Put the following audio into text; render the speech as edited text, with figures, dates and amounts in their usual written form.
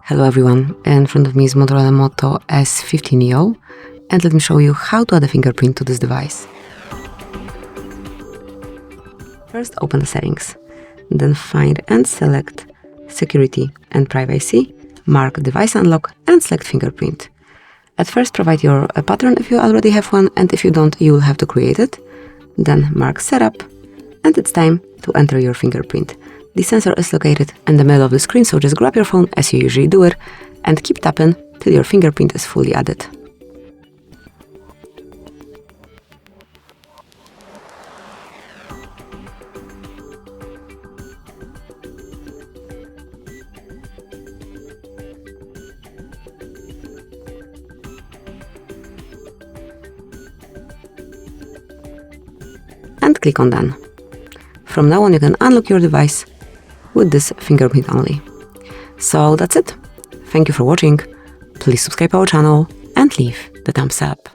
Hello everyone, in front of me is Motorola Moto S50 Neo, and let me show you how to add a fingerprint to this device. First open the settings, then find and select Security and Privacy, mark Device Unlock and select Fingerprint. At first provide your pattern if you already have one, and if you don't, you will have to create it. Then mark Setup, and it's time to enter your fingerprint. The sensor is located in the middle of the screen, so just grab your phone as you usually do it and keep tapping till your fingerprint is fully added. And click on Done. From now on you can unlock your device with this fingerprint only. So that's it. Thank you for watching. Please subscribe our channel and leave the thumbs up.